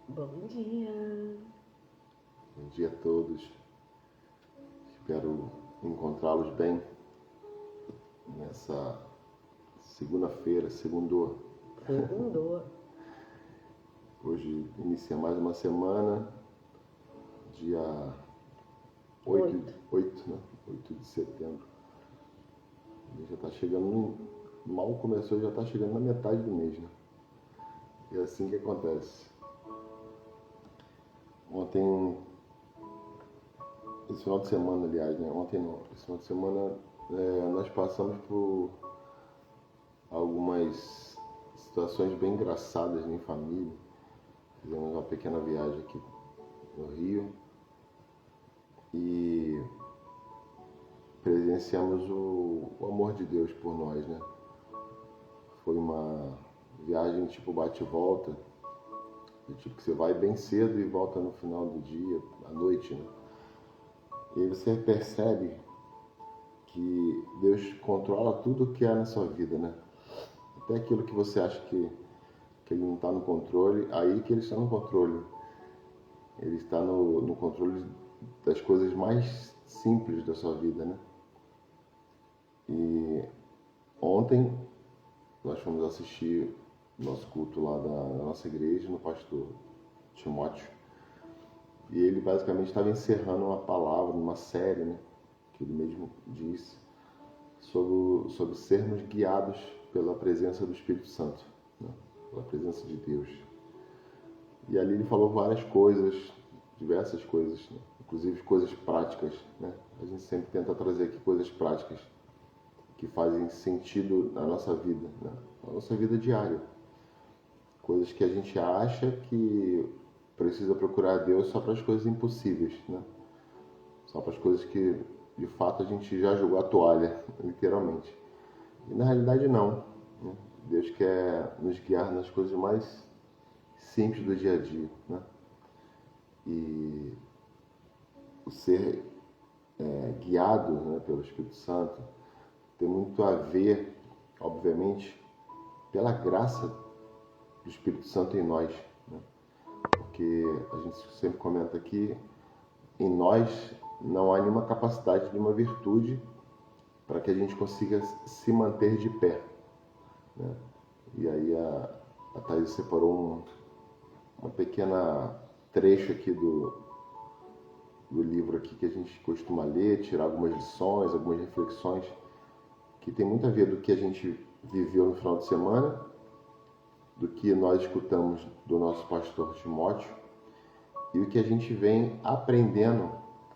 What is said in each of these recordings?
Bom dia. Bom dia a todos. Espero encontrá-los bem nessa segunda-feira, segundou. Segundou. Hoje inicia mais uma semana, dia 8, né? 8 de setembro. E já está chegando, mal começou, já está chegando na metade do mês, né? E é assim que acontece. Ontem, esse final de semana, aliás, né? Ontem não, esse final de semana nós passamos por algumas situações bem engraçadas em família. Fizemos uma pequena viagem aqui no Rio e presenciamos o amor de Deus por nós, né? Foi uma viagem tipo bate-volta, do tipo que você vai bem cedo e volta no final do dia, à noite, né? E aí você percebe que Deus controla tudo que há na sua vida, né? Até aquilo que você acha que Ele não está no controle, aí que Ele está no controle. Ele está no controle das coisas mais simples da sua vida, né? E ontem nós fomos assistir nosso culto lá da nossa igreja, no pastor Timóteo. E ele basicamente estava encerrando uma palavra, uma série, né? Que ele mesmo disse, sobre sermos guiados pela presença do Espírito Santo, né? Pela presença de Deus. E ali ele falou várias coisas, diversas coisas, né? Inclusive coisas práticas, né? A gente sempre tenta trazer aqui coisas práticas que fazem sentido na nossa vida, né? Na nossa vida diária. Coisas que a gente acha que precisa procurar a Deus só para as coisas impossíveis, né? Só para as coisas que de fato a gente já jogou a toalha, literalmente. E na realidade não, né? Deus quer nos guiar nas coisas mais simples do dia a dia, né? E o ser guiado, né, pelo Espírito Santo tem muito a ver, obviamente, pela graça do Espírito Santo em nós, né? Porque a gente sempre comenta aqui, em nós não há nenhuma capacidade, nenhuma virtude para que a gente consiga se manter de pé, né? E aí a Thaís separou uma pequena trecho aqui do livro aqui que a gente costuma ler, tirar algumas lições, algumas reflexões, que tem muito a ver do que a gente viveu no final de semana, do que nós escutamos do nosso pastor Timóteo e o que a gente vem aprendendo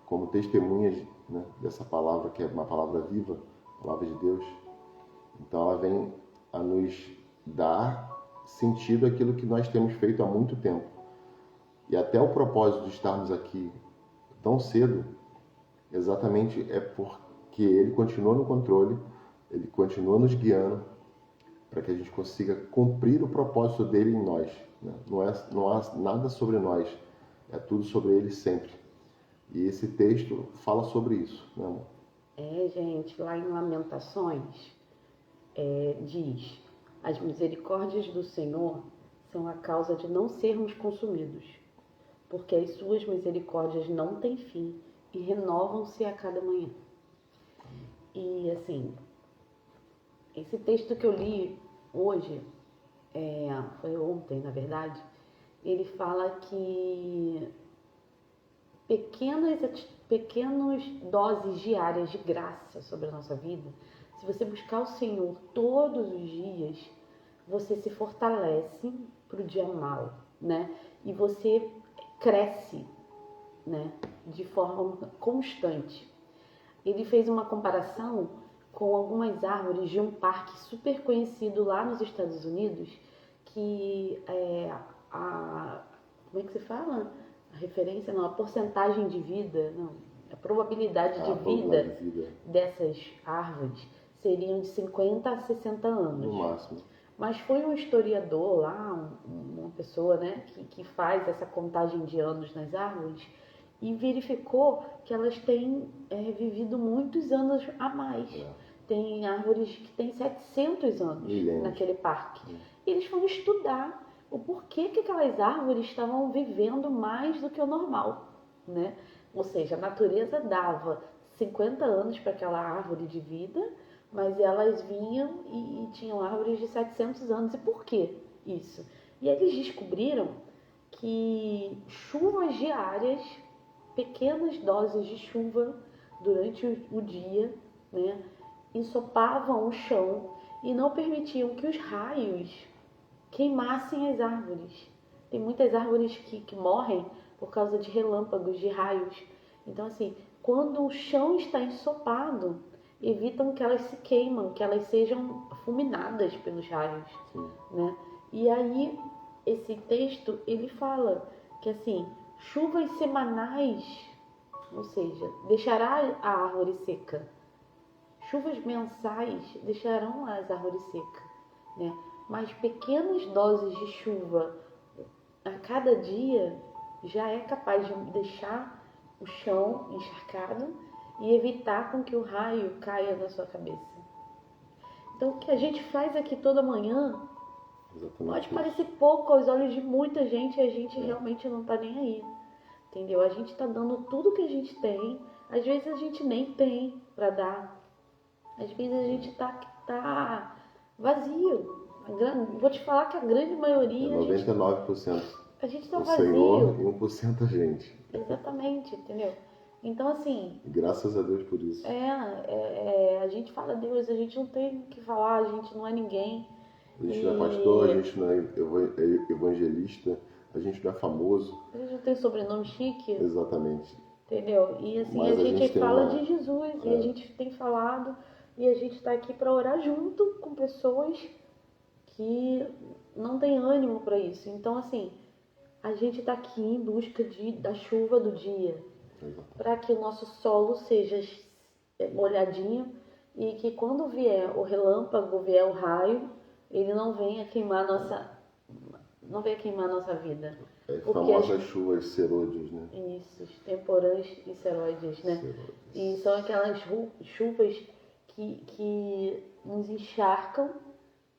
como testemunhas, né, dessa palavra, que é uma palavra viva, a palavra de Deus. Então ela vem a nos dar sentido àquilo que nós temos feito há muito tempo. E até o propósito de estarmos aqui tão cedo, exatamente é porque Ele continua no controle, Ele continua nos guiando para que a gente consiga cumprir o propósito dele em nós, né? Não há nada sobre nós, é tudo sobre ele sempre. E esse texto fala sobre isso, né, amor? Gente, lá em Lamentações, diz: as misericórdias do Senhor são a causa de não sermos consumidos, porque as suas misericórdias não têm fim e renovam-se a cada manhã. E assim, esse texto que eu li hoje, foi ontem na verdade, ele fala que pequenas doses diárias de graça sobre a nossa vida, se você buscar o Senhor todos os dias, você se fortalece para o dia mal, né? E você cresce, né? De forma constante. Ele fez uma comparação com algumas árvores de um parque super conhecido lá nos Estados Unidos, que como é que se fala? A referência, não, a porcentagem de vida, não, a probabilidade de vida dessas árvores seriam de 50 a 60 anos. No máximo. Mas foi um historiador lá, uma pessoa, né, que faz essa contagem de anos nas árvores, e verificou que elas têm vivido muitos anos a mais. Tem árvores que têm 700 anos naquele parque. Eles foram estudar o porquê que aquelas árvores estavam vivendo mais do que o normal, né? Ou seja, a natureza dava 50 anos para aquela árvore de vida, mas elas vinham e tinham árvores de 700 anos. E por que isso? E eles descobriram que chuvas diárias, pequenas doses de chuva durante o dia, né, ensopavam o chão e não permitiam que os raios queimassem as árvores. Tem muitas árvores que morrem por causa de relâmpagos, de raios. Então, assim, quando o chão está ensopado, evitam que elas se queimam, que elas sejam fulminadas pelos raios, né? E aí, esse texto, ele fala que, assim, chuvas semanais, ou seja, deixará a árvore seca. Chuvas mensais deixarão as árvores secas, né? Mas pequenas doses de chuva a cada dia já é capaz de deixar o chão encharcado e evitar com que o raio caia na sua cabeça. Então, o que a gente faz aqui toda manhã pode parecer pouco aos olhos de muita gente e a gente realmente não está nem aí, entendeu? A gente está dando tudo que a gente tem, às vezes a gente nem tem para dar, às vezes a gente tá vazio. Vou te falar que a grande maioria... 99% a gente tá o vazio. Senhor e 1% a gente. Exatamente, entendeu? Então, assim... Graças a Deus por isso. A gente fala Deus, a gente não tem o que falar, a gente não é ninguém. A gente não é pastor, a gente não é evangelista, a gente não é famoso. A gente não tem sobrenome chique. Exatamente. Entendeu? E assim, Mas a gente fala uma... de Jesus e a gente tem falado e a gente está aqui para orar junto com pessoas que não têm ânimo para isso. Então, assim, a gente está aqui em busca da chuva do dia, para que o nosso solo seja molhadinho e que quando vier o relâmpago, vier o raio, ele não venha queimar nossa vida. Famosas chuvas serôdias, né? Isso, temporãs e seróides, né? Seróides. E são aquelas chuvas que nos encharcam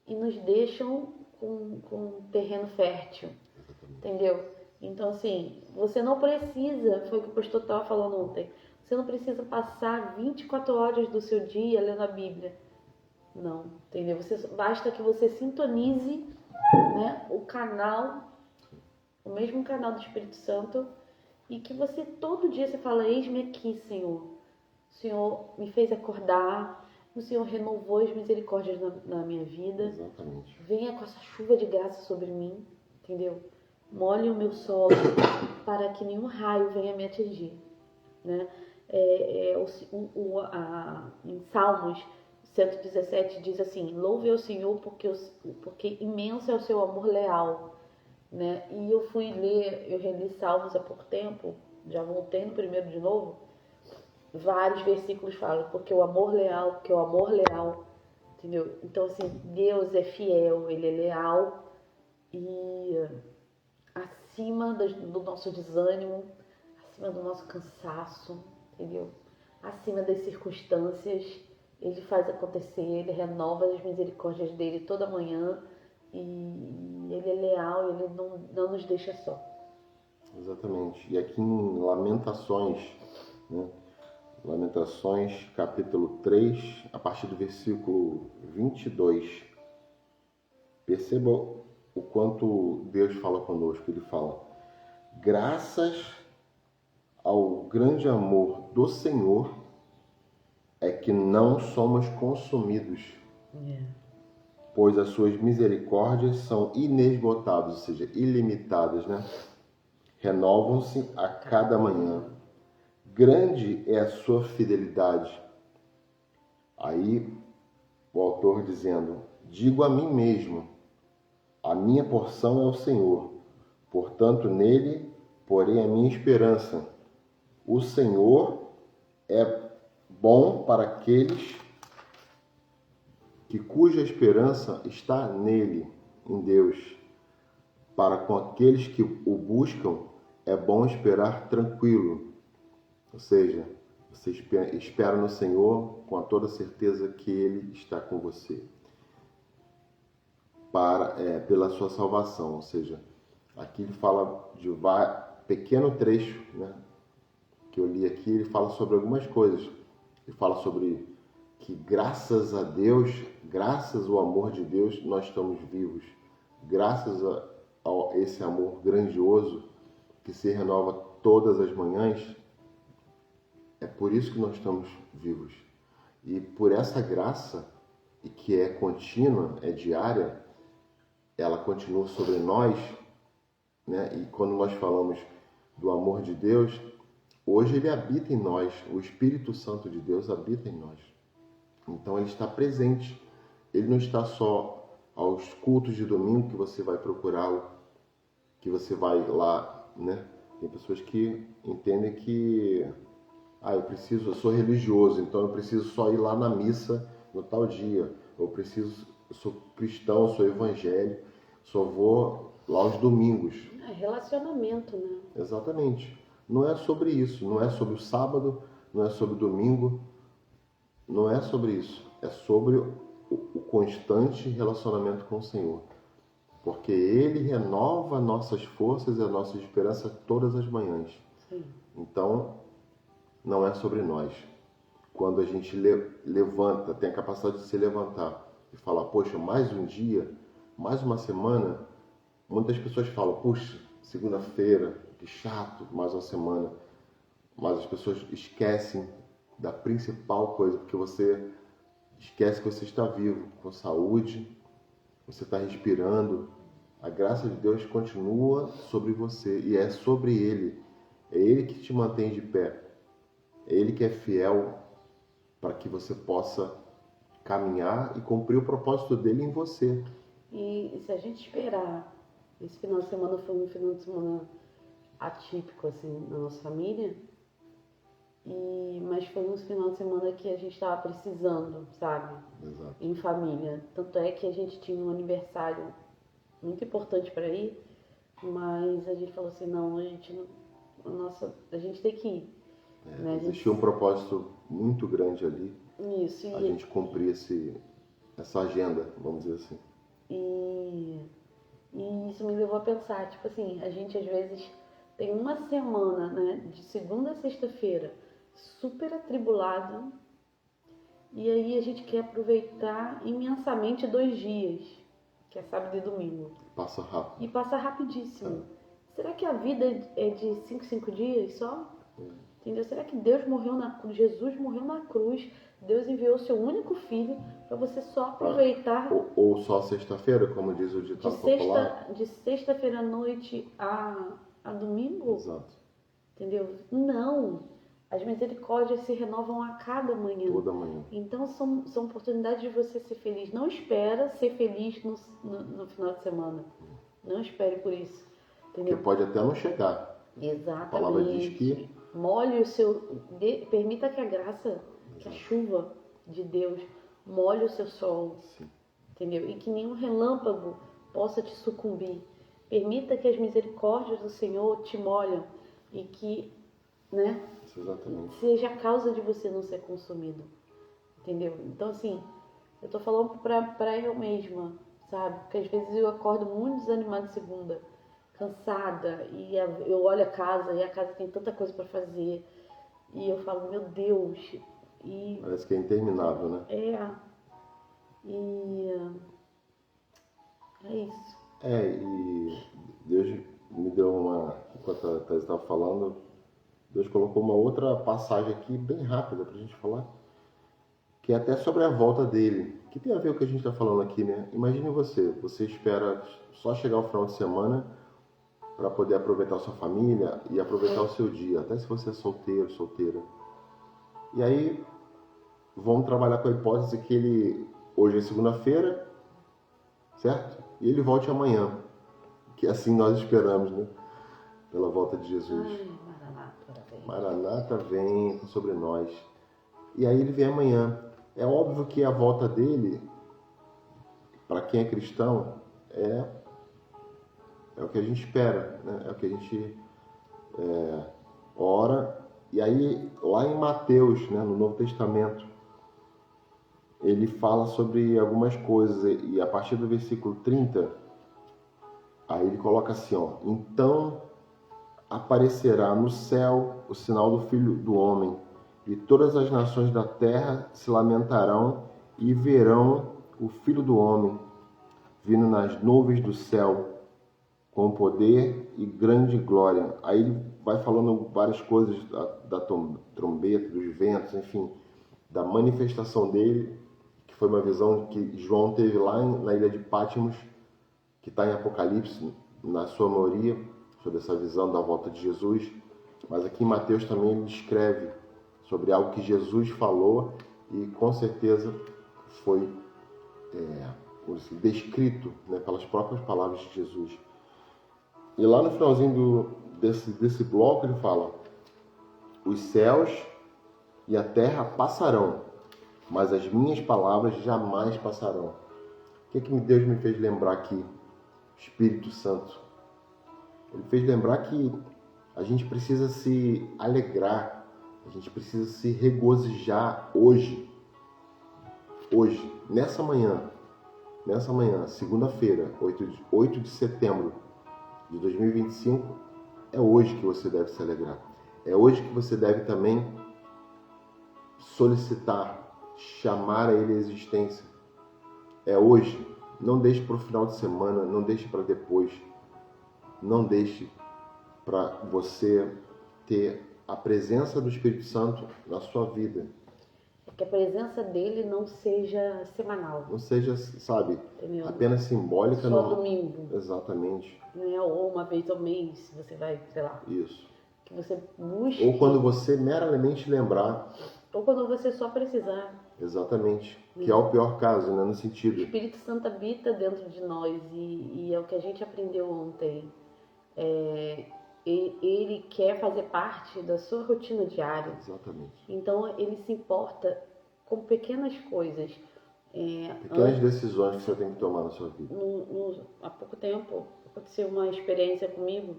e nos deixam com terreno fértil, entendeu? Então, assim, você não precisa, foi o que o pastor estava falando ontem, você não precisa passar 24 horas do seu dia lendo a Bíblia. Não, entendeu? Basta que você sintonize, né, o mesmo canal do Espírito Santo, e que você todo dia você fala: eis-me aqui, Senhor. O Senhor me fez acordar, o Senhor renovou as misericórdias na minha vida. Exatamente. Venha com essa chuva de graça sobre mim, entendeu? Molhe o meu solo para que nenhum raio venha me atingir, né? Em Salmos 117 diz assim: louve ao Senhor porque imenso é o seu amor leal, né? E eu reli Salmos há pouco tempo, já voltei no primeiro de novo. Vários versículos falam porque o amor leal, entendeu? Então, assim, Deus é fiel, Ele é leal e acima do nosso desânimo, acima do nosso cansaço, entendeu? Acima das circunstâncias, Ele faz acontecer, Ele renova as misericórdias dEle toda manhã e Ele é leal, Ele não nos deixa só. Exatamente. E aqui em Lamentações, né? Lamentações, capítulo 3, a partir do versículo 22. Perceba o quanto Deus fala conosco. Ele fala: graças ao grande amor do Senhor é que não somos consumidos, pois as suas misericórdias são inesgotáveis, ou seja, ilimitadas, né? Renovam-se a cada manhã. Grande é a sua fidelidade. Aí o autor dizendo: digo a mim mesmo, a minha porção é o Senhor, portanto nele porei a minha esperança. O Senhor é bom para aqueles cuja esperança está nele, em Deus. Para com aqueles que o buscam é bom esperar tranquilo. Ou seja, você espera no Senhor com toda certeza que Ele está com você. pela sua salvação. Ou seja, aqui ele fala de pequeno trecho, né, que eu li aqui, ele fala sobre algumas coisas. Ele fala sobre que graças a Deus, graças ao amor de Deus, nós estamos vivos. Graças a esse amor grandioso que se renova todas as manhãs, é por isso que nós estamos vivos. E por essa graça, e que é contínua, é diária, ela continua sobre nós, né? E quando nós falamos do amor de Deus, hoje ele habita em nós, o Espírito Santo de Deus habita em nós. Então ele está presente. Ele não está só aos cultos de domingo que você vai procurá-lo, que você vai lá, né? Tem pessoas que entendem que eu sou religioso, então eu preciso só ir lá na missa no tal dia. Eu sou cristão, eu sou evangélico, só vou lá aos domingos. É relacionamento, né? Exatamente. Não é sobre isso, não é sobre o sábado, não é sobre o domingo, não é sobre isso. É sobre o constante relacionamento com o Senhor. Porque Ele renova nossas forças e a nossa esperança todas as manhãs. Sim. Então, não é sobre nós. Quando a gente levanta, tem a capacidade de se levantar e falar, poxa, mais um dia, mais uma semana, muitas pessoas falam, puxa, segunda-feira, que chato, mais uma semana. Mas as pessoas esquecem da principal coisa, porque você esquece que você está vivo, com saúde, você está respirando. A graça de Deus continua sobre você e é sobre Ele. É Ele que te mantém de pé. É Ele que é fiel para que você possa caminhar e cumprir o propósito dele em você. E se a gente esperar, esse final de semana foi um final de semana atípico assim na nossa família, mas foi um final de semana que a gente estava precisando, sabe? Exato. Em família. Tanto é que a gente tinha um aniversário muito importante para ir, mas a gente falou assim, não, a gente tem que ir. Né? Existia um propósito muito grande ali. Isso. A gente cumprir essa agenda, vamos dizer assim. E isso me levou a pensar, tipo assim, a gente às vezes tem uma semana, né, de segunda a sexta-feira, super atribulado, e aí a gente quer aproveitar imensamente 2 dias, que é sábado e domingo. Passa rápido. E passa rapidíssimo. Será que a vida é de 5 dias só? Entendeu? Será que Jesus morreu na cruz, Deus enviou o seu único filho para você só aproveitar... Ou só sexta-feira, como diz o ditado popular? De sexta-feira à noite a domingo? Exato. Entendeu? Não. As misericórdias se renovam a cada manhã. Toda manhã. Então são oportunidades de você ser feliz. Não espera ser feliz no final de semana. Não espere por isso. Entendeu? Porque pode até não chegar. Exatamente. A palavra diz que... Permita que a graça, que a chuva de Deus molhe o seu sol. Sim. Entendeu? E que nenhum relâmpago possa te sucumbir. Permita que as misericórdias do Senhor te molham e que, né, Exatamente. seja a causa de você não ser consumido. Entendeu? Então, assim, eu tô falando pra eu mesma, sabe? Porque às vezes eu acordo muito desanimada de segunda, cansada, e eu olho a casa e a casa tem tanta coisa para fazer. E eu falo, meu Deus. Parece que é interminável, né? E é isso. E Deus me deu enquanto a Thais estava falando, Deus colocou uma outra passagem aqui, bem rápida pra gente falar, que é até sobre a volta dele, que tem a ver com o que a gente está falando aqui, né? Imagine você espera só chegar o final de semana para poder aproveitar a sua família e aproveitar o seu dia, até se você é solteiro, solteira. E aí, vamos trabalhar com a hipótese que hoje é segunda-feira, certo? E ele volte amanhã, que assim nós esperamos, né? Pela volta de Jesus. Maranata vem sobre nós. E aí ele vem amanhã. É óbvio que a volta dele, para quem é cristão, é o que a gente espera, né? É o que a gente ora. E aí, lá em Mateus, né, no Novo Testamento, ele fala sobre algumas coisas, e a partir do versículo 30, aí ele coloca assim, ó: então aparecerá no céu o sinal do Filho do Homem, e todas as nações da terra se lamentarão e verão o Filho do Homem vindo nas nuvens do céu com poder e grande glória. Aí ele vai falando várias coisas da trombeta, dos ventos, enfim, da manifestação dele, que foi uma visão que João teve lá na ilha de Patmos, que está em Apocalipse, na sua maioria, sobre essa visão da volta de Jesus. Mas aqui em Mateus também ele escreve sobre algo que Jesus falou e com certeza foi descrito, né, pelas próprias palavras de Jesus. E lá no finalzinho desse bloco ele fala: os céus e a terra passarão, mas as minhas palavras jamais passarão. O que Deus me fez lembrar aqui? Espírito Santo. Ele fez lembrar que a gente precisa se alegrar, a gente precisa se regozijar hoje, nessa manhã, segunda-feira, 8 de setembro de 2025, é hoje que você deve se alegrar. É hoje que você deve também solicitar, chamar a Ele à existência. É hoje. Não deixe para o final de semana, não deixe para depois. Não deixe para você ter a presença do Espírito Santo na sua vida. Que a presença dele não seja semanal. Não seja, sabe, entendeu? Apenas simbólica. Só domingo. Exatamente. Né? Ou uma vez ao mês, você vai, sei lá. Isso. Que você busque. Ou quando você meramente lembrar. Ou quando você só precisar. Exatamente. Que é o pior caso, né? No sentido. O Espírito Santo habita dentro de nós e é o que a gente aprendeu ontem. Ele quer fazer parte da sua rotina diária. Exatamente. Então ele se importa com pequenas coisas. Pequenas decisões que você tem que tomar na sua vida. Há pouco tempo aconteceu uma experiência comigo.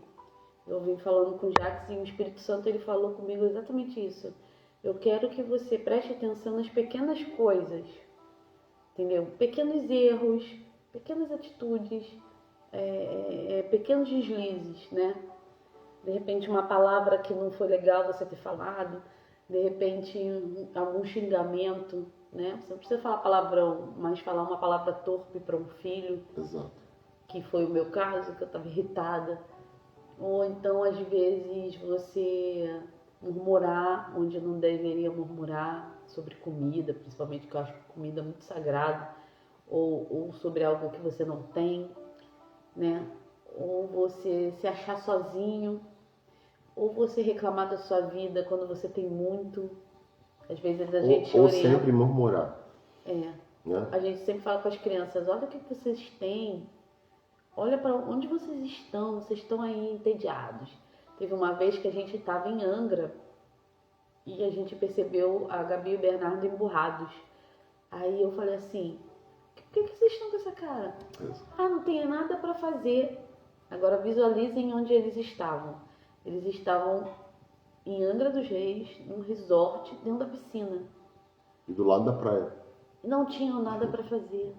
Eu vim falando com o Jacques e o Espírito Santo ele falou comigo exatamente isso. Eu quero que você preste atenção nas pequenas coisas, entendeu? Pequenos erros, pequenas atitudes, pequenos deslizes, né? De repente uma palavra que não foi legal você ter falado, de repente algum xingamento, né? Você não precisa falar palavrão, mas falar uma palavra torpe para um filho. Exato. Que foi o meu caso, que eu estava irritada. Ou então, às vezes, você murmurar onde não deveria murmurar sobre comida, principalmente, que eu acho comida muito sagrada, ou sobre algo que você não tem, né? Ou você se achar sozinho, ou você reclamar da sua vida quando você tem muito. Às vezes a gente ou sempre murmurar. Né? A gente sempre fala com as crianças: olha o que vocês têm, olha para onde vocês estão aí entediados. Teve uma vez que a gente estava em Angra e a gente percebeu a Gabi e o Bernardo emburrados. Aí eu falei assim: por que vocês estão com essa cara? Não tem nada para fazer. Agora visualizem onde eles estavam. Eles estavam em Angra dos Reis, num resort, dentro da piscina. E do lado da praia. Não tinham nada para fazer.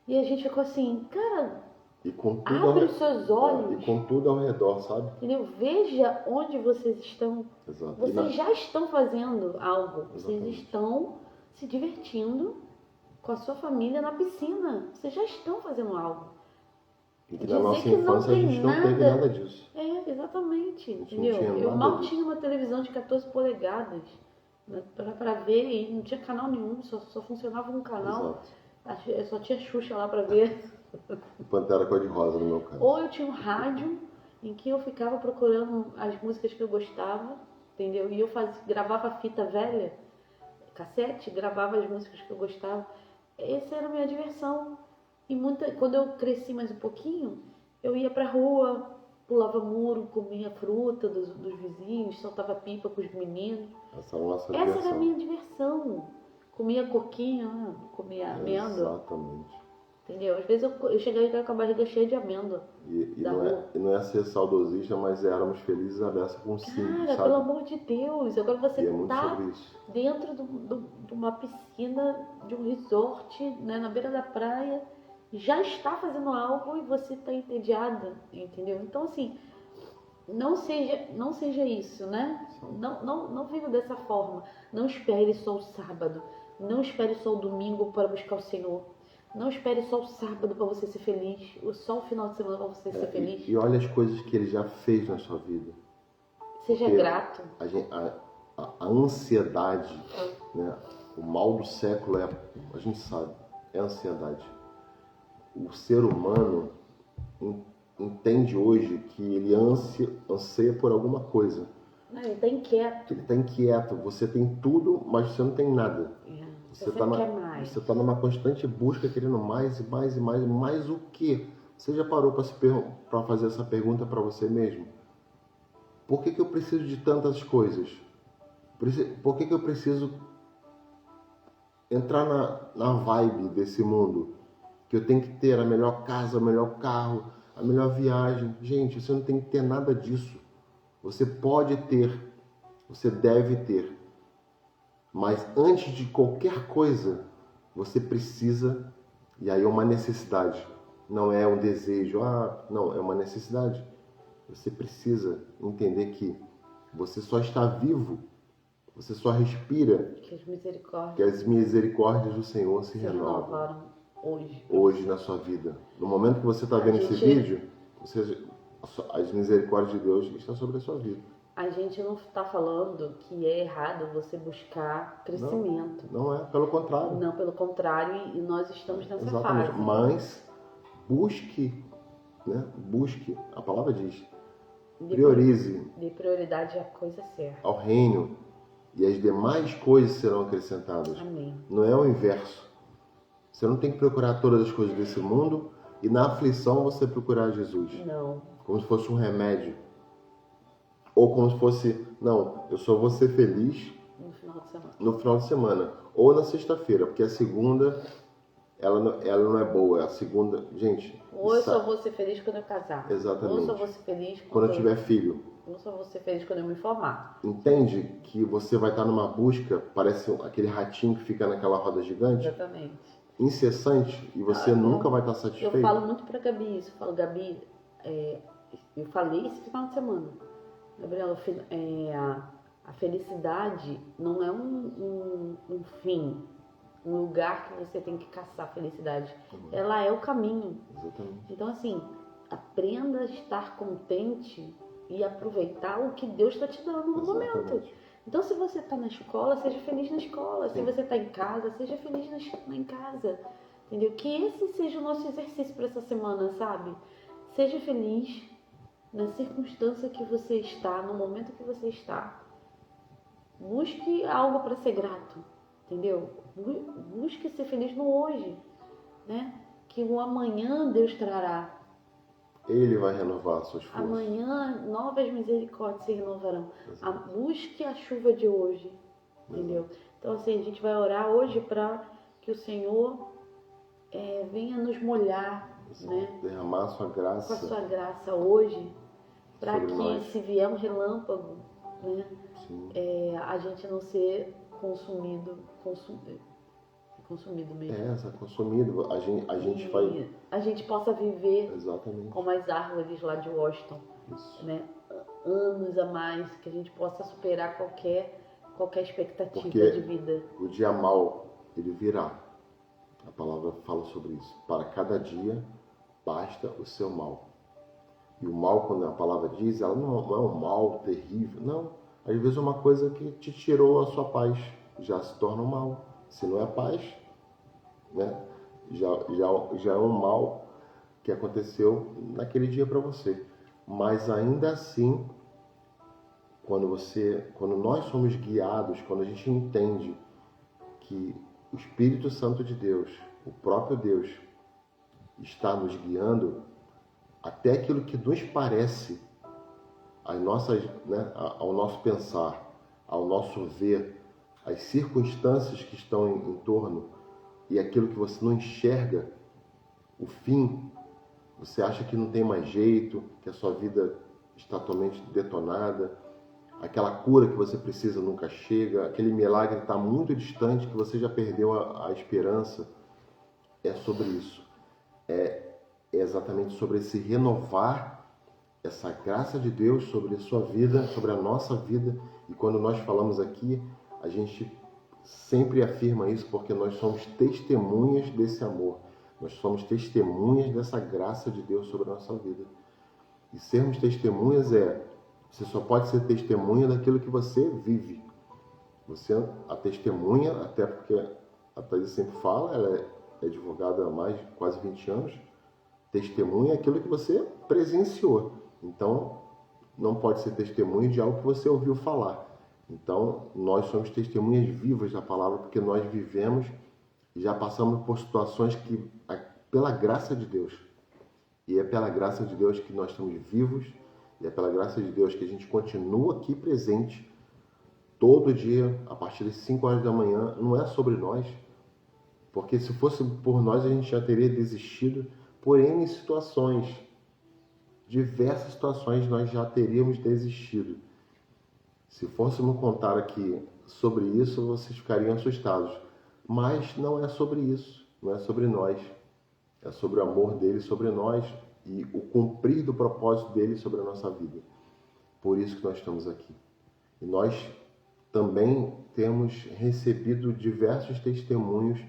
E a gente ficou assim, cara, e com tudo abre os seus olhos. E com tudo ao redor, sabe? Entendeu? Veja onde vocês estão. Exato. Vocês já estão fazendo algo. Exatamente. Vocês estão se divertindo com a sua família na piscina. Vocês já estão fazendo algo. E que na nossa infância a gente não teve nada disso. Exatamente. Entendeu? Eu mal tinha uma televisão de 14 polegadas para ver e não tinha canal nenhum, só funcionava um canal. Exato. Só tinha Xuxa lá para ver. Pantera Cor-de-Rosa no meu caso. Ou eu tinha um rádio em que eu ficava procurando as músicas que eu gostava, entendeu? E eu gravava fita velha, cassete, gravava as músicas que eu gostava. Essa era a minha diversão. E quando eu cresci mais um pouquinho, eu ia pra rua, pulava muro, comia fruta dos vizinhos, soltava pipa com os meninos. Essa era a minha diversão. Comia coquinha, comia amêndoa. Exatamente. Entendeu? Às vezes eu cheguei com a barriga cheia de amêndoa. E Da não é, rua. e não é ser saudosista, mas éramos felizes à beça com simples, Cara, pelo sabe? amor de Deus, agora você E é muito tá sobre isso. dentro de uma piscina, de um resort, né, na beira da praia, já está fazendo algo e você está entediada, entendeu? Então, assim, não seja isso, né? Não viva dessa forma. Não espere só o sábado. Não espere só o domingo para buscar o Senhor. Não espere só o sábado para você ser feliz. Ou só o final de semana para você ser feliz. E olha as coisas que ele já fez na sua vida. Seja Porque grato. a ansiedade, né? O mal do século a gente sabe, é a ansiedade. O ser humano entende hoje que ele anseia por alguma coisa. Ele está inquieto. Ele está inquieto. Você tem tudo, mas você não tem nada. Você quer mais. Você está numa constante busca, querendo mais e mais e mais. Mais o quê? Você já parou para fazer essa pergunta para você mesmo? Por que eu preciso de tantas coisas? Por que eu preciso entrar na vibe desse mundo? Que eu tenho que ter a melhor casa, o melhor carro, a melhor viagem. Gente, você não tem que ter nada disso. Você pode ter, você deve ter. Mas antes de qualquer coisa, você precisa, e aí é uma necessidade. Não é um desejo, não, é uma necessidade. Você precisa entender que você só está vivo, você só respira, que as misericórdias do Senhor se renovam hoje na sua vida. No momento que você está vendo esse vídeo, as misericórdias de Deus estão sobre a sua vida. A gente não está falando que é errado você buscar crescimento. Não é, pelo contrário. Não, pelo contrário, e nós estamos nessa Exatamente. fase. Mas busque, né? Busque, a palavra diz, priorize. Dê prioridade à coisa certa. Ao reino, e as demais coisas serão acrescentadas. Amém. Não é o inverso. Você não tem que procurar todas as coisas desse mundo e na aflição você procurar Jesus. Não. Como se fosse um remédio. Ou como se fosse, não, eu só vou ser feliz no final de semana. Ou na sexta-feira, porque a segunda, ela não é boa. A segunda, gente... Ou eu só vou ser feliz quando eu casar. Exatamente. Ou eu só vou ser feliz quando eu tiver filho. Ou eu só vou ser feliz quando eu me formar. Entende que você vai estar numa busca, parece aquele ratinho que fica naquela roda gigante. Exatamente. Incessante, e você nunca vai estar satisfeito. Eu falo muito pra Gabi isso. Eu falo, Gabi, eu falei esse final de semana. Gabriela, a felicidade não é um fim, um lugar que você tem que caçar a felicidade. Ela é o caminho. Exatamente. Então, assim, aprenda a estar contente e aproveitar o que Deus está te dando no momento. Então, se você está na escola, seja feliz na escola. Se você está em casa, seja feliz em casa. Entendeu? Que esse seja o nosso exercício para essa semana, sabe? Seja feliz na circunstância que você está, no momento que você está. Busque algo para ser grato, entendeu? Busque ser feliz no hoje, né? Que o amanhã Deus trará. Ele vai renovar as suas forças. Amanhã novas misericórdias se renovarão. Busque a chuva de hoje, entendeu? Então assim, a gente vai orar hoje para que o Senhor venha nos molhar, né? Derramar a sua graça. Com a sua graça hoje, para que nós. Se vier um relâmpago, né? A gente não ser consumido mesmo. Consumido. A gente vai... A gente possa viver Exatamente. como as árvores lá de Washington. Isso. Né? Anos a mais, que a gente possa superar qualquer expectativa Porque de vida. O dia mau, ele virá. A palavra fala sobre isso. Para cada dia, basta o seu mal. E o mal, quando a palavra diz, ela não é um mal terrível. Não. Às vezes é uma coisa que te tirou a sua paz. Já se torna um mal. Se não é paz, né? Já é um mal que aconteceu naquele dia para você. Mas ainda assim, quando nós somos guiados, quando a gente entende que o Espírito Santo de Deus, o próprio Deus, está nos guiando, até aquilo que nos parece, ao nosso pensar, ao nosso ver, as circunstâncias que estão em torno e aquilo que você não enxerga, o fim, você acha que não tem mais jeito, que a sua vida está totalmente detonada, aquela cura que você precisa nunca chega, aquele milagre está muito distante, que você já perdeu a esperança. É sobre isso. É exatamente sobre esse renovar essa graça de Deus sobre a sua vida, sobre a nossa vida. E quando nós falamos aqui, a gente sempre afirma isso porque nós somos testemunhas desse amor. Nós somos testemunhas dessa graça de Deus sobre a nossa vida. E sermos testemunhas você só pode ser testemunha daquilo que você vive. Você, a testemunha, até porque a Thaís sempre fala, ela é advogada há mais de quase 20 anos, testemunha é aquilo que você presenciou. Então, não pode ser testemunha de algo que você ouviu falar. Então, nós somos testemunhas vivas da palavra, porque nós vivemos e já passamos por situações que, pela graça de Deus, e é pela graça de Deus que nós estamos vivos, e é pela graça de Deus que a gente continua aqui presente todo dia, a partir das 5 horas da manhã. Não é sobre nós, porque se fosse por nós, a gente já teria desistido por N situações. Diversas situações nós já teríamos desistido. Se fôssemos contar aqui sobre isso, vocês ficariam assustados. Mas não é sobre isso, não é sobre nós. É sobre o amor dele sobre nós e o cumprir do propósito dele sobre a nossa vida. Por isso que nós estamos aqui. E nós também temos recebido diversos testemunhos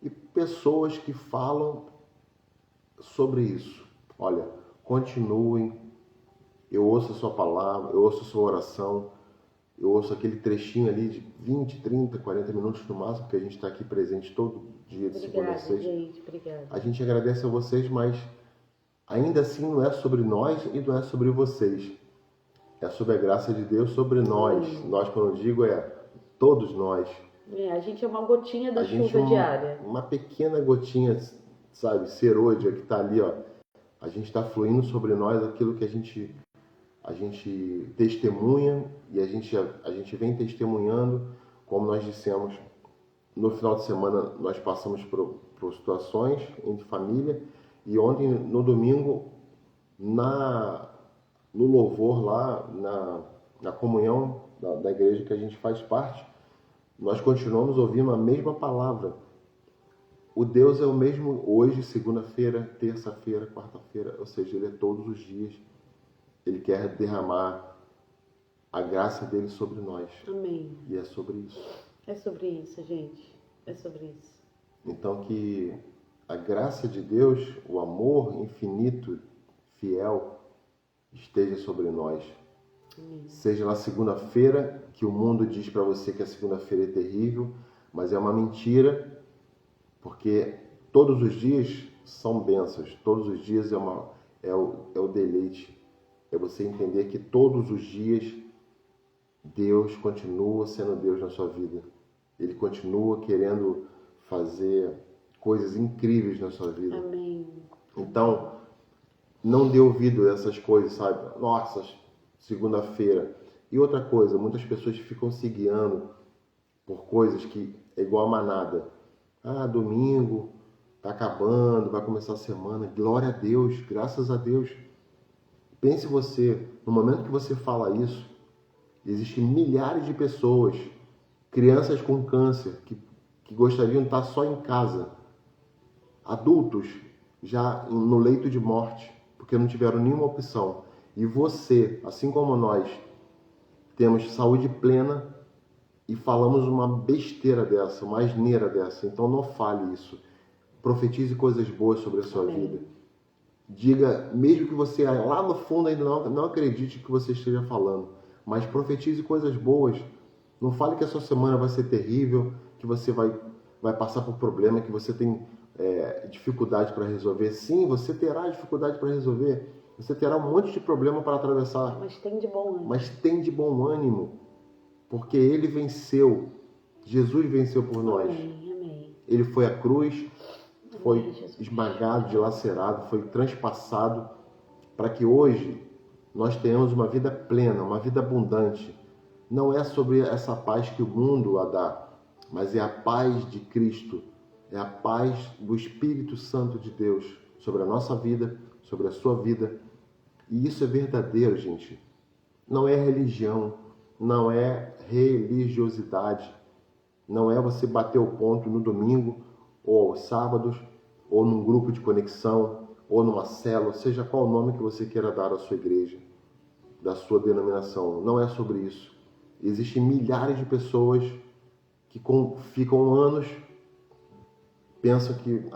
e pessoas que falam sobre isso. Olha, continuem, eu ouço a sua palavra, eu ouço a sua oração, eu ouço aquele trechinho ali de 20, 30, 40 minutos no máximo, porque a gente está aqui presente todo dia de segunda a sexta. Gente, obrigada. A gente agradece a vocês, mas ainda assim não é sobre nós e não é sobre vocês. É sobre a graça de Deus sobre nós. Nós, quando eu digo, todos nós. A gente é uma gotinha da chuva gente diária. Uma pequena gotinha, sabe, serôdia que está ali, ó. A gente está fluindo sobre nós aquilo que a gente testemunha e a gente vem testemunhando, como nós dissemos. No final de semana nós passamos por situações entre família e ontem, no domingo, no louvor lá, na comunhão da igreja que a gente faz parte, nós continuamos ouvindo a mesma palavra. O Deus é o mesmo hoje, segunda-feira, terça-feira, quarta-feira, ou seja, Ele é todos os dias. Ele quer derramar a graça dele sobre nós. Amém. E é sobre isso. É sobre isso, gente. É sobre isso. Então que a graça de Deus, o amor infinito, fiel, esteja sobre nós. Amém. Seja na segunda-feira, que o mundo diz para você que a segunda-feira é terrível, mas é uma mentira, porque todos os dias são bênçãos, todos os dias é o deleite. É você entender que todos os dias Deus continua sendo Deus na sua vida. Ele continua querendo fazer coisas incríveis na sua vida. Amém. Então, não dê ouvido a essas coisas, sabe? Nossa, segunda-feira. E outra coisa, muitas pessoas ficam se guiando por coisas que é igual a manada. Domingo, tá acabando, vai começar a semana. Glória a Deus, graças a Deus. Pense você, no momento que você fala isso, existem milhares de pessoas, crianças com câncer, que gostariam de estar só em casa. Adultos já no leito de morte, porque não tiveram nenhuma opção. E você, assim como nós, temos saúde plena e falamos uma besteira dessa, uma asneira dessa. Então não fale isso. Profetize coisas boas sobre a sua vida. Diga, mesmo que você lá no fundo ainda não acredite que você esteja falando, mas profetize coisas boas. Não fale que a sua semana vai ser terrível, que você vai passar por problema, que você tem dificuldade para resolver. Sim, você terá dificuldade para resolver. Você terá um monte de problema para atravessar. Mas tem de bom ânimo. Mas tem de bom ânimo, porque Ele venceu. Jesus venceu por nós. Amém. Ele foi à cruz, foi esmagado, dilacerado, foi transpassado, para que hoje nós tenhamos uma vida plena, uma vida abundante. Não é sobre essa paz que o mundo a dá, mas é a paz de Cristo. é a paz do Espírito Santo de Deus sobre a nossa vida, sobre a sua vida. E isso é verdadeiro, gente. Não é religião, não é religiosidade, não é você bater o ponto no domingo ou aos sábados, ou num grupo de conexão, ou numa célula, seja qual o nome que você queira dar à sua igreja, da sua denominação. Não é sobre isso. Existem milhares de pessoas que ficam anos, pensam que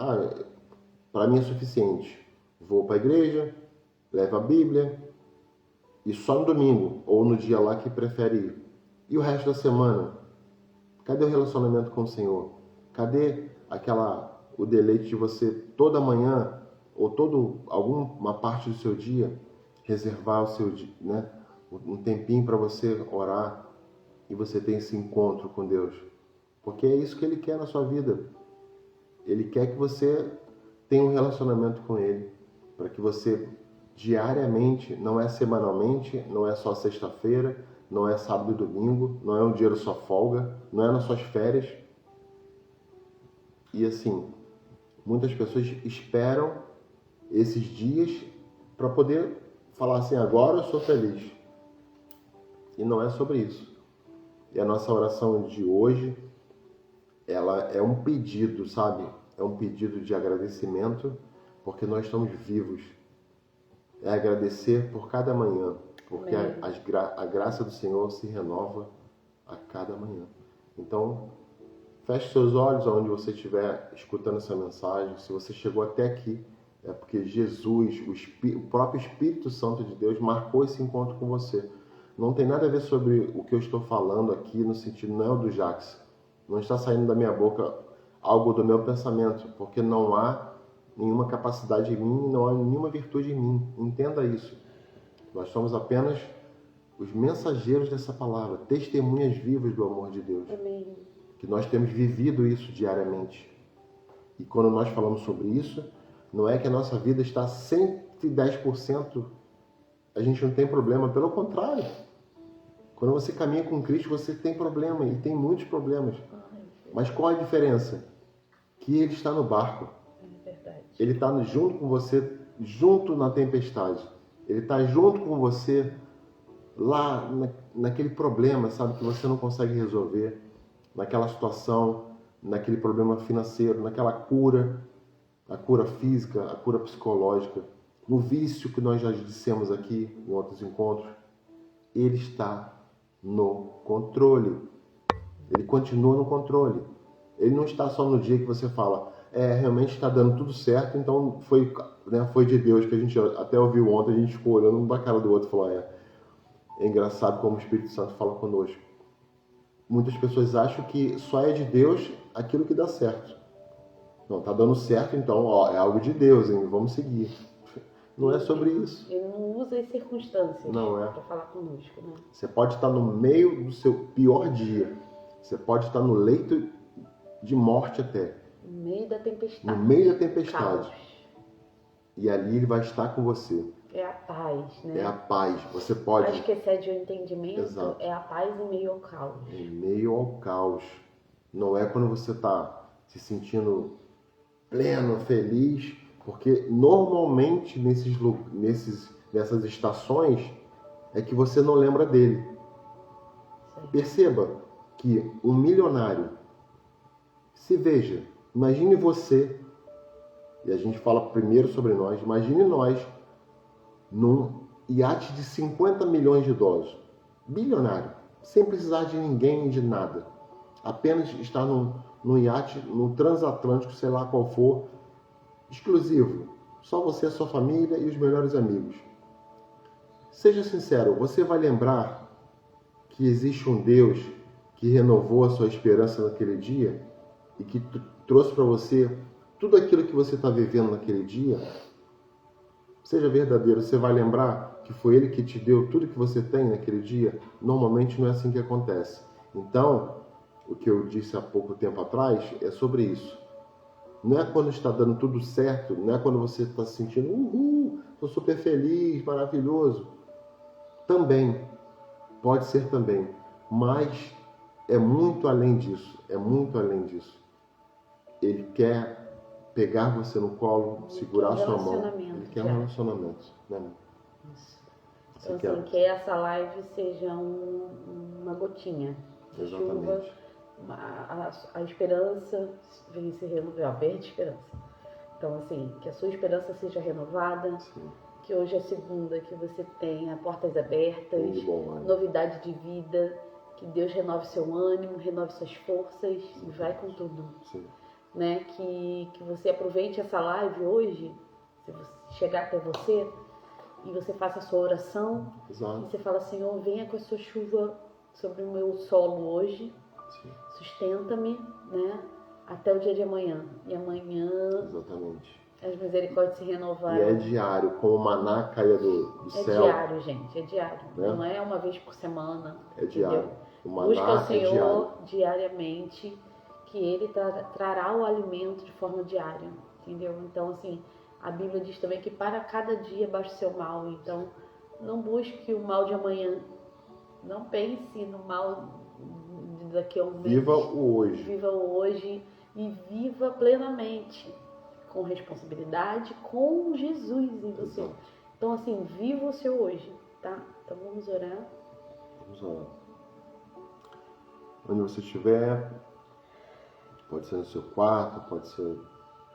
para mim é suficiente. Vou para a igreja, levo a Bíblia, e só no domingo, ou no dia lá que prefere ir. E o resto da semana? Cadê o relacionamento com o Senhor? Cadê o deleite de você toda manhã, ou alguma parte do seu dia, reservar o seu dia, né? Um tempinho para você orar e você ter esse encontro com Deus? Porque é isso que Ele quer na sua vida. Ele quer que você tenha um relacionamento com Ele, para que você diariamente, não é semanalmente, não é só sexta-feira, não é sábado e domingo, não é um dia da sua folga, não é nas suas férias. E assim, muitas pessoas esperam esses dias para poder falar assim, agora eu sou feliz. E não é sobre isso. E a nossa oração de hoje, ela é um pedido, sabe? É um pedido de agradecimento, porque nós estamos vivos. É agradecer por cada manhã, porque a graça do Senhor se renova a cada manhã. Então, feche seus olhos aonde você estiver escutando essa mensagem. Se você chegou até aqui, é porque Jesus, o próprio Espírito Santo de Deus, marcou esse encontro com você. Não tem nada a ver sobre o que eu estou falando aqui, no sentido, não é o do Jax. Não está saindo da minha boca algo do meu pensamento, porque não há nenhuma capacidade em mim, não há nenhuma virtude em mim. Entenda isso. Nós somos apenas os mensageiros dessa palavra, testemunhas vivas do amor de Deus. Amém. Que nós temos vivido isso diariamente. E quando nós falamos sobre isso, não é que a nossa vida está 110%, a gente não tem problema, pelo contrário. Quando você caminha com Cristo, você tem problema, e tem muitos problemas. Mas qual a diferença? Que Ele está no barco. É verdade. Ele está junto com você, junto na tempestade. Ele está junto com você lá naquele problema, sabe, que você não consegue resolver, naquela situação, naquele problema financeiro, naquela cura, a cura física, a cura psicológica, no vício que nós já dissemos aqui em outros encontros. Ele está no controle. Ele continua no controle. Ele não está só no dia que você fala, realmente está dando tudo certo, então foi de Deus, que a gente até ouviu ontem, a gente ficou olhando um pra cara do outro e falou, é engraçado como o Espírito Santo fala conosco. Muitas pessoas acham que só é de Deus aquilo que dá certo. Não, está dando certo, então é algo de Deus, hein? Vamos seguir. Não é sobre isso. Ele não usa as circunstâncias para falar conosco, né? Você pode estar no meio do seu pior dia. Você pode estar no leito de morte até. No meio da tempestade. No meio da tempestade. Caos. E ali Ele vai estar com você. É a paz, né? É a paz. Você pode... Paz que excede o entendimento. Exato. É a paz em meio ao caos. Em meio ao caos. Não é quando você está se pleno, feliz, porque normalmente nessas estações é que você não lembra dele. Sim. Perceba que um milionário, se veja, imagine você, e a gente fala primeiro sobre nós, imagine nós num iate de 50 milhões de dólares, bilionário, sem precisar de ninguém, de nada, apenas estar num iate, no transatlântico, sei lá qual for, exclusivo, só você, a sua família e os melhores amigos. Seja sincero, você vai lembrar que existe um Deus que renovou a sua esperança naquele dia e que trouxe para você tudo aquilo que você está vivendo naquele dia? Seja verdadeiro, você vai lembrar que foi Ele que te deu tudo que você tem naquele dia? Normalmente não é assim que acontece. Então, o que eu disse há pouco tempo atrás é sobre isso. Não é quando está dando tudo certo, não é quando você está se sentindo, estou super feliz, maravilhoso. Também, pode ser também, mas é muito além disso, é muito além disso. Ele quer pegar você no colo, segurar sua mão. Relacionamento, Ele quer um relacionamento, né, amor? Isso. Você Então, quer? assim, que essa live seja uma gotinha de chuva, Exatamente. a esperança vem se renovar, a verde esperança. Então, assim, que a sua esperança seja renovada, Sim. que hoje é segunda, que você tenha portas abertas, Tudo de bom, né? novidade de vida, que Deus renove seu ânimo, renove suas forças e vai com tudo. Sim. Né? Que você aproveite essa live hoje, se você chegar até você, e você faça a sua oração, Exato. e você fala, Senhor, venha com a sua chuva sobre o meu solo hoje, Sim. sustenta-me, né? Até o dia de amanhã. E amanhã Exatamente. as misericórdias se E renovaram. é diário, como o maná caia do É céu. diário, gente, é diário. Né? Não é uma vez por semana. É diário. Entendeu? O maná Busca o é diário. Senhor diariamente, que Ele trará o alimento de forma diária. Entendeu? Então, assim, a Bíblia diz também que para cada dia baixa o seu mal. Então, não busque o mal de amanhã. Não pense no mal daqui a um mês. Viva o hoje. Viva o hoje e viva plenamente, com responsabilidade, com Jesus em você. Exato. Então, assim, viva o seu hoje, tá? Então, vamos orar. Vamos lá. Onde você estiver, pode ser no seu quarto, pode ser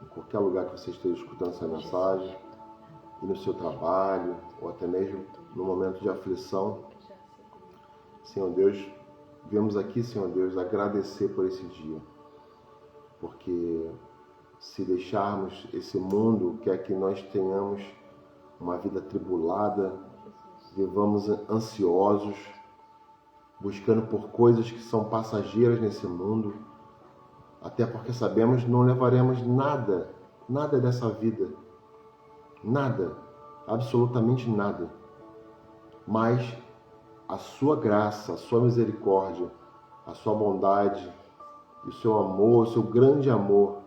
em qualquer lugar que você esteja escutando essa mensagem, e no seu trabalho, ou até mesmo no momento de aflição. Senhor Deus, viemos aqui, Senhor Deus, agradecer por esse dia, porque se deixarmos esse mundo quer que nós tenhamos uma vida atribulada, vivamos ansiosos, buscando por coisas que são passageiras nesse mundo, até porque sabemos que não levaremos nada dessa vida, nada, absolutamente nada, mas a sua graça, a sua misericórdia, a sua bondade, e o seu amor, o seu grande amor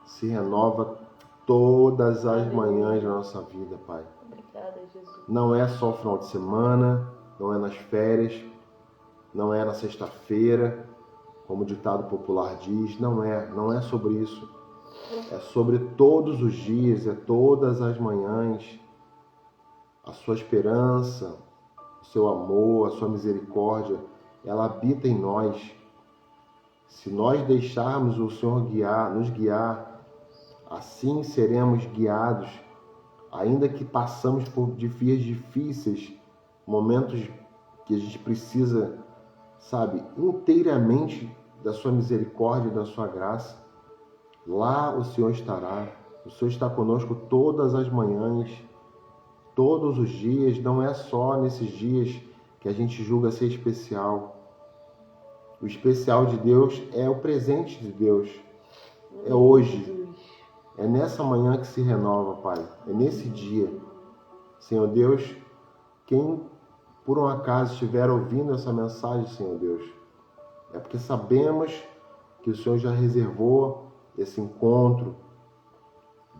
se renova todas as manhãs da nossa vida, Pai. Obrigada, Jesus. Não é só o final de semana, não é nas férias, não é na sexta-feira, como o ditado popular diz, não é sobre isso. É sobre todos os dias, é todas as manhãs. A sua esperança, o seu amor, a sua misericórdia, ela habita em nós. Se nós deixarmos o Senhor nos guiar, assim seremos guiados, ainda que passamos por dias difíceis, momentos que a gente precisa, inteiramente da sua misericórdia e da sua graça. Lá o Senhor estará. O Senhor está conosco todas as manhãs, todos os dias. Não é só nesses dias que a gente julga ser especial. O especial de Deus é o presente de Deus. É hoje. É nessa manhã que se renova, Pai. É nesse dia. Senhor Deus, quem por um acaso estiver ouvindo essa mensagem, Senhor Deus, é porque sabemos que o Senhor já reservou esse encontro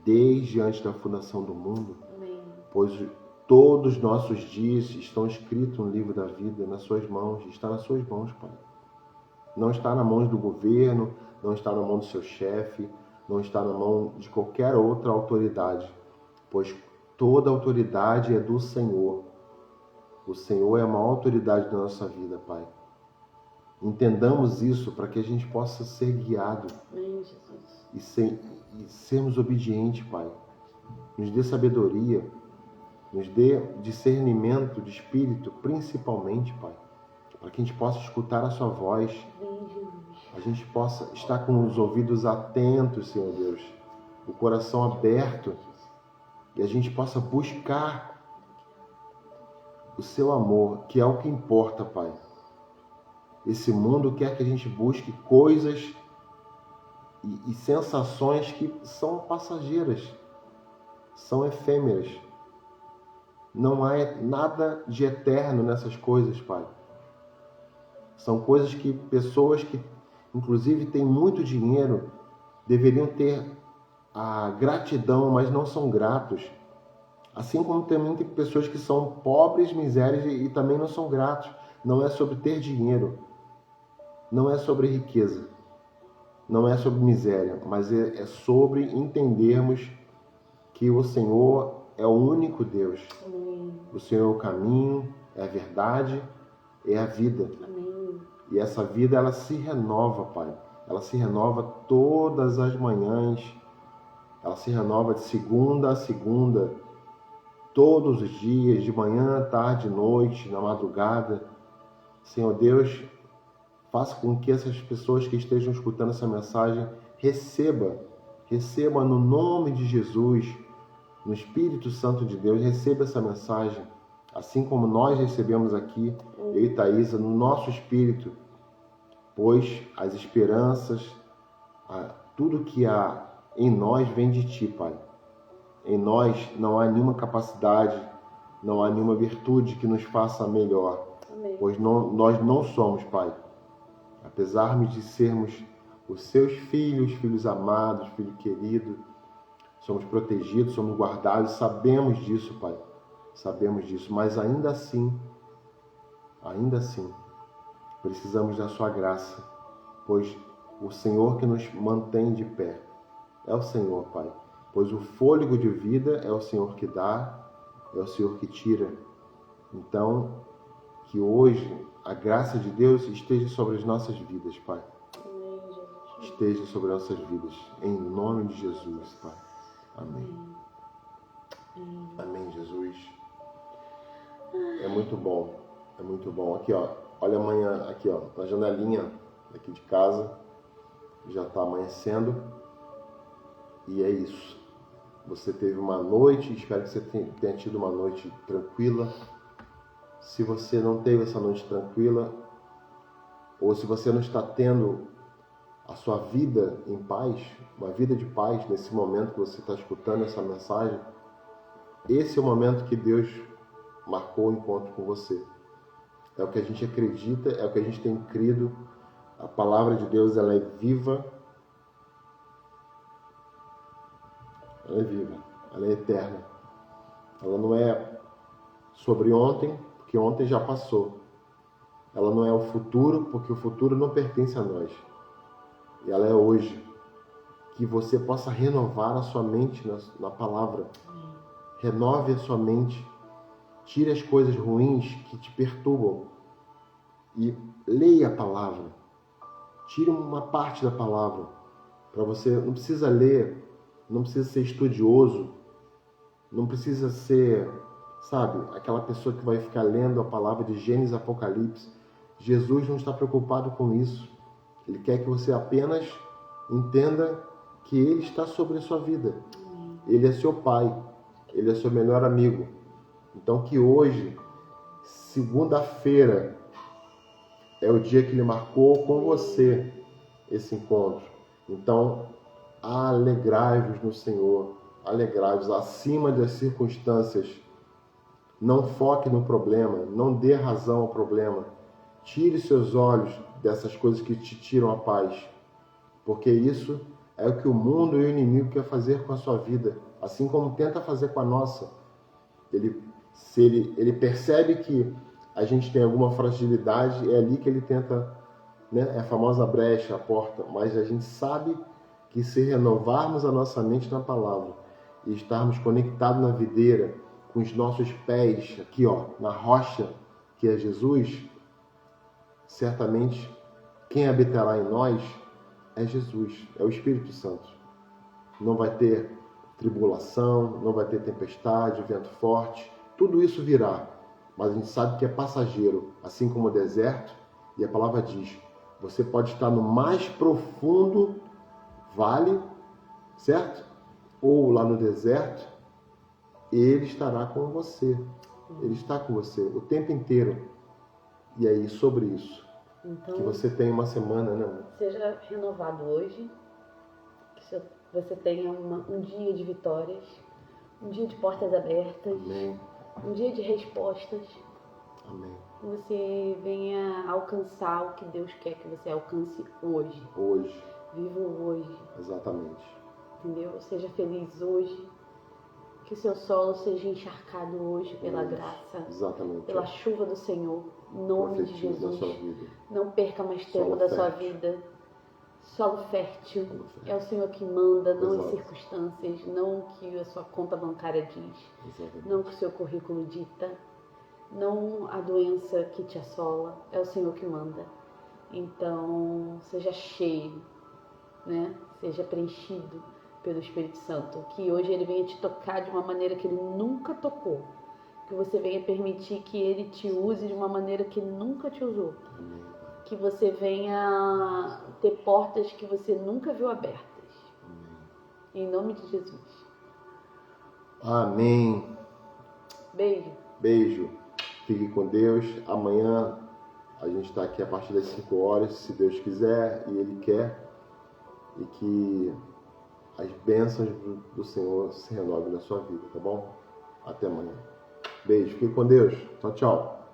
desde antes da fundação do mundo. Amém. Pois todos os nossos dias estão escritos no livro da vida, nas suas mãos. Está nas suas mãos, Pai. Não está na mão do governo, não está na mão do seu chefe, não está na mão de qualquer outra autoridade, pois toda autoridade é do Senhor. O Senhor é a maior autoridade da nossa vida, Pai. Entendamos isso para que a gente possa ser guiado e sermos obedientes, Pai. Nos dê sabedoria, nos dê discernimento de espírito, principalmente, Pai, para que a gente possa escutar a sua voz, a gente possa estar com os ouvidos atentos, Senhor Deus, o coração aberto, e a gente possa buscar o seu amor, que é o que importa, Pai. Esse mundo quer que a gente busque coisas e sensações que são passageiras, são efêmeras. Não há nada de eterno nessas coisas, Pai. São coisas que pessoas que, inclusive, têm muito dinheiro, deveriam ter a gratidão, mas não são gratos. Assim como também tem pessoas que são pobres, misérias e também não são gratos. Não é sobre ter dinheiro. Não é sobre riqueza. não é sobre miséria, mas é sobre entendermos que o Senhor é o único Deus. Amém. O Senhor é o caminho, é a verdade, é a vida. Amém. E essa vida, ela se renova, Pai. Ela se renova todas as manhãs. Ela se renova de segunda a segunda, todos os dias, de manhã, tarde, noite, na madrugada. Senhor Deus, faça com que essas pessoas que estejam escutando essa mensagem receba no nome de Jesus, no Espírito Santo de Deus, receba essa mensagem, assim como nós recebemos aqui, eu e Thaisa, no nosso espírito, pois as esperanças, tudo que há em nós vem de Ti, Pai. Em nós não há nenhuma capacidade, não há nenhuma virtude que nos faça melhor, Amém. pois nós não somos, Pai. Apesar de sermos os Seus filhos, filhos amados, filho querido, somos protegidos, somos guardados, sabemos disso, Pai. Sabemos disso, mas ainda assim, precisamos da Sua graça, pois o Senhor que nos mantém de pé é o Senhor, Pai. Pois o fôlego de vida é o Senhor que dá, é o Senhor que tira. Então, que hoje a graça de Deus esteja sobre as nossas vidas, Pai. Amém, Jesus. Esteja sobre as nossas vidas. Em nome de Jesus, Pai. Amém. Amém, Jesus. É muito bom. É muito bom. Aqui, ó. Olha amanhã, aqui, ó. Na janelinha aqui de casa. Já está amanhecendo. E é isso. Você teve uma noite. Espero que você tenha tido uma noite tranquila. Se você não teve essa noite tranquila, ou se você não está tendo a sua vida em paz, uma vida de paz nesse momento que você está escutando essa mensagem, esse é o momento que Deus marcou o encontro com você. É o que a gente acredita, é o que a gente tem crido. A palavra de Deus, ela é viva, ela é eterna. Ela não é sobre ontem, porque ontem já passou. Ela não é o futuro, porque o futuro não pertence a nós. E ela é hoje. Que você possa renovar a sua mente na palavra. Renove a sua mente. Tire as coisas ruins que te perturbam. E leia a palavra. Tire uma parte da palavra. Para você, não precisa ler, não precisa ser estudioso, não precisa ser, sabe, aquela pessoa que vai ficar lendo a palavra de Gênesis e Apocalipse. Jesus não está preocupado com isso. Ele quer que você apenas entenda que Ele está sobre a sua vida. Ele é seu pai. Ele é seu melhor amigo. Então que hoje, segunda-feira, é o dia que Ele marcou com você esse encontro. Então, alegrai-vos no Senhor. Alegrai-vos acima das circunstâncias. Não foque no problema. Não dê razão ao problema. Tire seus olhos dessas coisas que te tiram a paz. Porque isso é o que o mundo e o inimigo quer fazer com a sua vida. Assim como tenta fazer com a nossa. Ele percebe que a gente tem alguma fragilidade, é ali que ele tenta, né? É a famosa brecha, a porta. Mas a gente sabe que se renovarmos a nossa mente na palavra e estarmos conectados na videira, com os nossos pés aqui, ó, na rocha, que é Jesus, certamente quem habitará em nós é Jesus, é o Espírito Santo. Não vai ter tribulação, não vai ter tempestade, vento forte, tudo isso virá, mas a gente sabe que é passageiro, assim como o deserto, e a palavra diz, você pode estar no mais profundo vale, certo? Ou lá no deserto, Ele estará com você. Ele está com você o tempo inteiro. E aí, sobre isso, Então, que você tenha uma semana, né? seja renovado hoje, que você tenha um dia de vitórias, um dia de portas abertas, Amém. um dia de respostas. Amém. Que você venha alcançar o que Deus quer que você alcance hoje. Hoje. Viva o hoje. Exatamente. Entendeu? Seja feliz hoje. Que o seu solo seja encharcado hoje pela graça, Exatamente. pela chuva do Senhor. Em nome de Profetizo da Jesus. sua vida. Não perca mais tempo Solo da sua fértil. vida solo fértil. É o Senhor que manda, não as Exato. circunstâncias, não o que a sua conta bancária diz, Exatamente. não o que o seu currículo dita, não a doença que te assola. É o Senhor que manda. Então, seja cheio, né? Seja preenchido pelo Espírito Santo. Que hoje Ele venha te tocar de uma maneira que Ele nunca tocou. Que você venha permitir que Ele te use de uma maneira que Ele nunca te usou. Amém. Que você venha ter portas que você nunca viu abertas. Amém. Em nome de Jesus. Amém. Beijo. Beijo. Fique com Deus. Amanhã a gente está aqui a partir das 5 horas, se Deus quiser e Ele quer. E que as bênçãos do Senhor se renovem na sua vida, tá bom? Até amanhã. Beijo. Fique com Deus. Tchau, tchau.